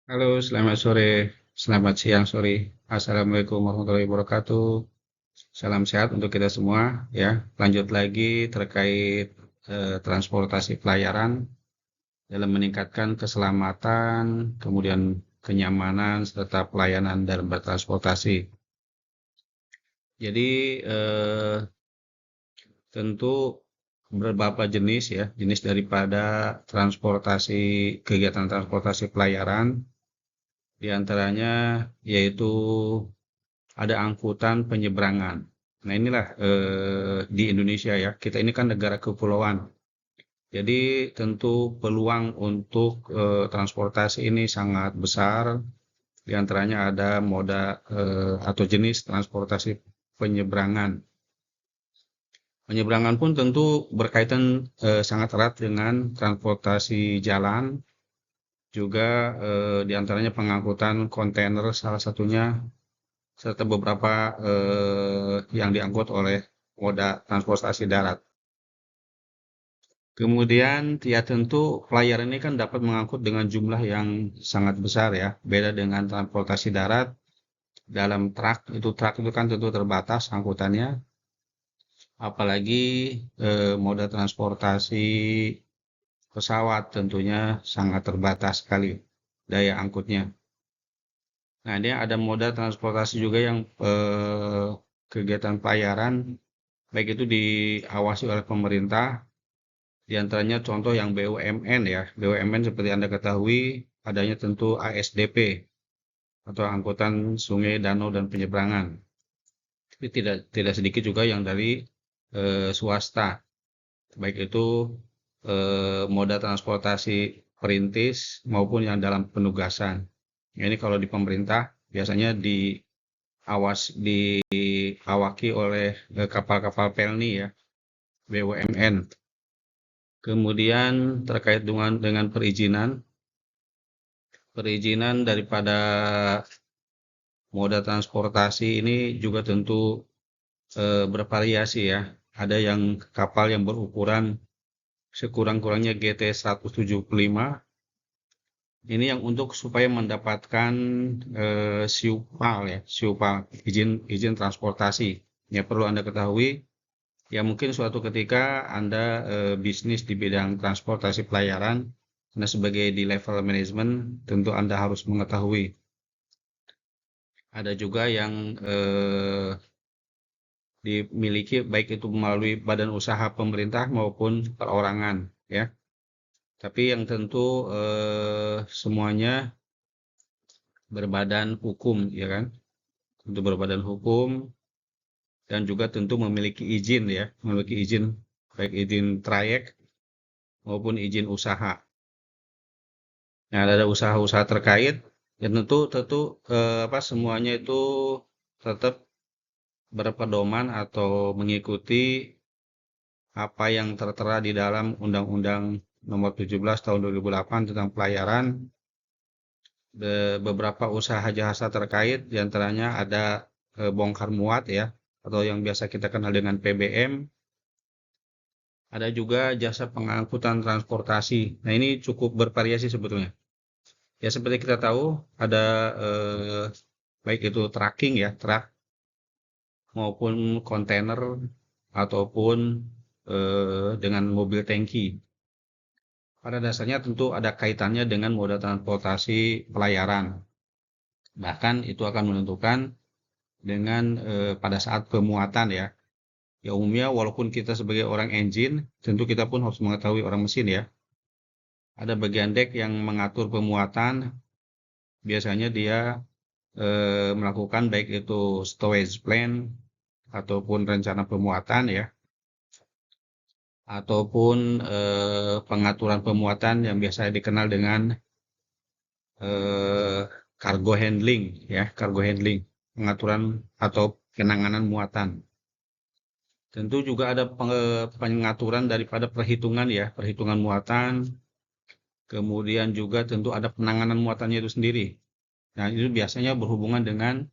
Halo, selamat sore, selamat siang, sorry. Assalamualaikum warahmatullahi wabarakatuh. Salam sehat untuk kita semua, ya. Lanjut lagi terkait transportasi pelayaran dalam meningkatkan keselamatan, kemudian kenyamanan serta pelayanan dalam bertransportasi. Jadi tentu beberapa jenis ya, jenis daripada transportasi kegiatan transportasi pelayaran, di antaranya yaitu ada angkutan penyeberangan. Nah, inilah di Indonesia ya. Kita ini kan negara kepulauan. Jadi tentu peluang untuk transportasi ini sangat besar. Di antaranya ada moda atau jenis transportasi penyeberangan. Penyeberangan pun tentu berkaitan sangat erat dengan transportasi jalan, juga di antaranya pengangkutan kontainer salah satunya serta beberapa yang diangkut oleh moda transportasi darat. Kemudian ya tentu flyer ini kan dapat mengangkut dengan jumlah yang sangat besar ya. Beda dengan transportasi darat, dalam truk itu kan tentu terbatas angkutannya. Apalagi moda transportasi pesawat tentunya sangat terbatas sekali daya angkutnya. Nah, dia ada moda transportasi juga yang kegiatan pelayaran baik itu diawasi oleh pemerintah, di antaranya contoh yang BUMN ya. BUMN seperti Anda ketahui adanya tentu ASDP atau angkutan sungai, danau dan penyeberangan. Tapi tidak sedikit juga yang dari swasta, baik itu moda transportasi perintis maupun yang dalam penugasan. Ini kalau di pemerintah biasanya diawaki oleh kapal-kapal pelni ya, BUMN. Kemudian terkait dengan perizinan daripada moda transportasi ini juga tentu bervariasi ya. Ada yang kapal yang berukuran sekurang-kurangnya GT 175. Ini yang untuk supaya mendapatkan SIUPAL ya, SIUPAL izin transportasi. Ya perlu Anda ketahui, ya mungkin suatu ketika Anda bisnis di bidang transportasi pelayaran, Anda sebagai di level manajemen, tentu Anda harus mengetahui. Ada juga yang dimiliki baik itu melalui badan usaha pemerintah maupun perorangan, ya. Tapi yang tentu semuanya berbadan hukum, ya kan? Tentu berbadan hukum dan juga tentu memiliki izin, ya, memiliki izin baik izin trayek maupun izin usaha. Nah, ada usaha-usaha terkait, ya tentu tentu semuanya itu tetap berpedoman atau mengikuti apa yang tertera di dalam Undang-Undang Nomor 17 Tahun 2008 tentang pelayaran. Beberapa usaha jasa terkait, diantaranya ada bongkar muat ya, atau yang biasa kita kenal dengan PBM. Ada juga jasa pengangkutan transportasi. Nah, ini cukup bervariasi sebetulnya. Ya, seperti kita tahu, ada baik itu tracking ya, truk maupun kontainer ataupun dengan mobil tangki. Pada dasarnya tentu ada kaitannya dengan moda transportasi pelayaran. Bahkan itu akan menentukan dengan pada saat pemuatan ya. Ya umumnya walaupun kita sebagai orang engine, tentu kita pun harus mengetahui orang mesin ya. Ada bagian dek yang mengatur pemuatan, biasanya dia melakukan baik itu stowage plan ataupun rencana pemuatan ya, ataupun pengaturan pemuatan yang biasa dikenal dengan eh, cargo handling ya, cargo handling, pengaturan atau penanganan muatan. Tentu juga ada pengaturan daripada perhitungan ya, perhitungan muatan, kemudian juga tentu ada penanganan muatannya itu sendiri. Nah, itu biasanya berhubungan dengan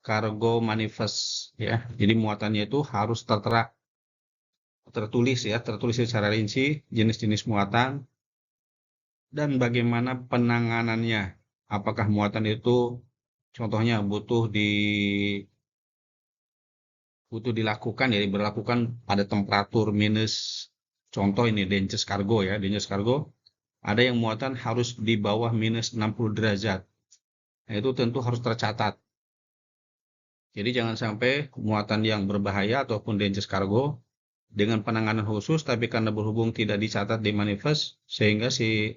cargo manifest ya. Jadi muatannya itu harus tertulis secara rinci jenis-jenis muatan dan bagaimana penanganannya. apakah muatan itu contohnya butuh dilakukan ya diberlakukan pada temperatur minus, contoh ini dangerous cargo ya, dangerous cargo ada yang muatan harus di bawah minus 60 derajat. Nah, itu tentu harus tercatat. Jadi jangan sampai muatan yang berbahaya ataupun dangerous cargo dengan penanganan khusus tapi karena berhubung tidak dicatat di manifest sehingga si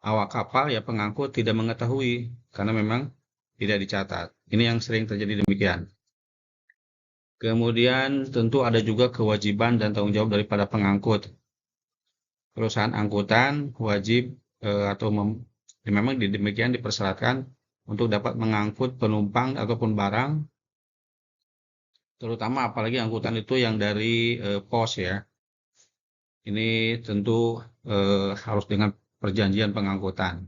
awak kapal ya pengangkut tidak mengetahui karena memang tidak dicatat. Ini yang sering terjadi demikian. Kemudian tentu ada juga kewajiban dan tanggung jawab daripada pengangkut. Perusahaan angkutan wajib atau memang demikian dipersyaratkan untuk dapat mengangkut penumpang ataupun barang, terutama apalagi angkutan itu yang dari pos ya. Ini tentu harus dengan perjanjian pengangkutan.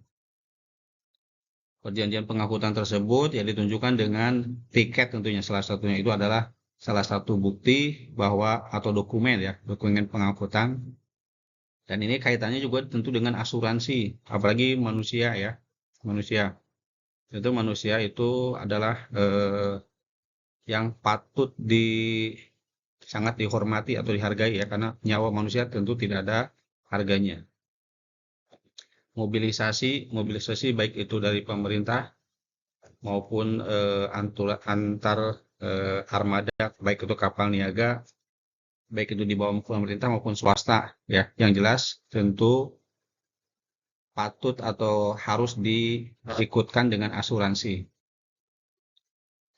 Perjanjian pengangkutan tersebut ya ditunjukkan dengan tiket tentunya, salah satunya itu adalah salah satu bukti bahwa atau dokumen ya, dokumen pengangkutan. Dan ini kaitannya juga tentu dengan asuransi, apalagi manusia ya, manusia. Itu manusia itu adalah yang patut sangat dihormati atau dihargai ya, karena nyawa manusia tentu tidak ada harganya. Mobilisasi baik itu dari pemerintah maupun antar armada, baik itu kapal niaga, baik itu di bawah pemerintah maupun swasta ya. Yang jelas tentu patut atau harus diikutkan dengan asuransi.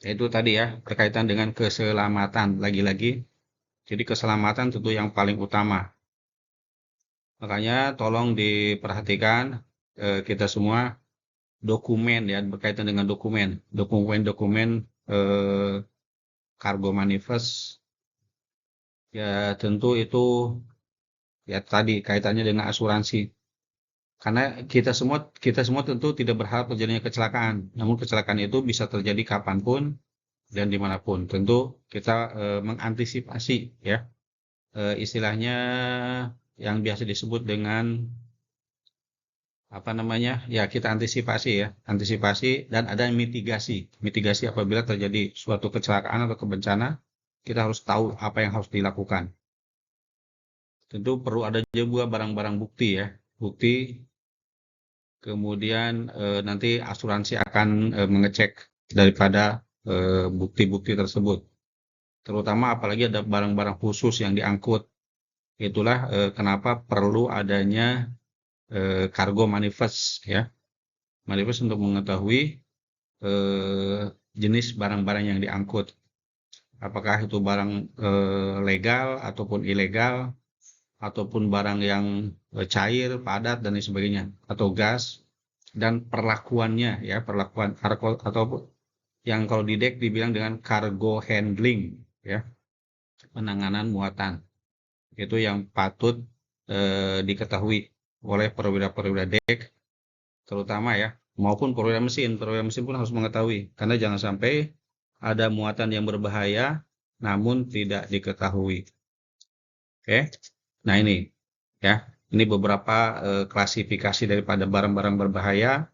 Itu tadi ya, berkaitan dengan keselamatan lagi-lagi. Jadi keselamatan tentu yang paling utama. Makanya tolong diperhatikan kita semua dokumen ya, berkaitan dengan dokumen cargo manifest ya tentu itu ya tadi kaitannya dengan asuransi. Karena kita semua tentu tidak berharap terjadinya kecelakaan, namun kecelakaan itu bisa terjadi kapanpun dan dimanapun. Tentu kita mengantisipasi ya, istilahnya yang biasa disebut dengan apa namanya ya, kita antisipasi dan ada mitigasi apabila terjadi suatu kecelakaan atau bencana, kita harus tahu apa yang harus dilakukan. Tentu perlu ada juga barang-barang bukti ya, kemudian nanti asuransi akan mengecek daripada bukti-bukti tersebut, terutama apalagi ada barang-barang khusus yang diangkut. Itulah kenapa perlu adanya cargo manifest ya, manifest untuk mengetahui jenis barang-barang yang diangkut, apakah itu barang legal ataupun ilegal, ataupun barang yang cair, padat dan lain sebagainya, atau gas, dan perlakuannya ya, perlakuan atau yang kalau di dek dibilang dengan cargo handling ya, penanganan muatan. Itu yang patut diketahui oleh perwira-perwira dek terutama ya, maupun perwira mesin pun harus mengetahui, karena jangan sampai ada muatan yang berbahaya namun tidak diketahui. Oke. Nah ini ya, ini beberapa klasifikasi daripada barang-barang berbahaya.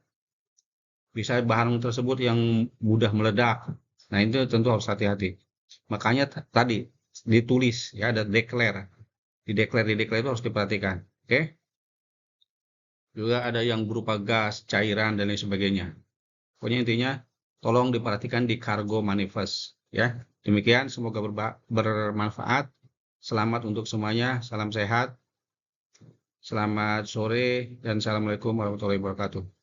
Bisa barang tersebut yang mudah meledak. Nah itu tentu harus hati-hati. Makanya tadi ditulis ya, ada declare. Di declare itu harus diperhatikan. Oke. Juga ada yang berupa gas, cairan dan lain sebagainya. Pokoknya intinya tolong diperhatikan di cargo manifest ya. Demikian, semoga bermanfaat. Selamat untuk semuanya. Salam sehat. Selamat sore dan assalamualaikum warahmatullahi wabarakatuh.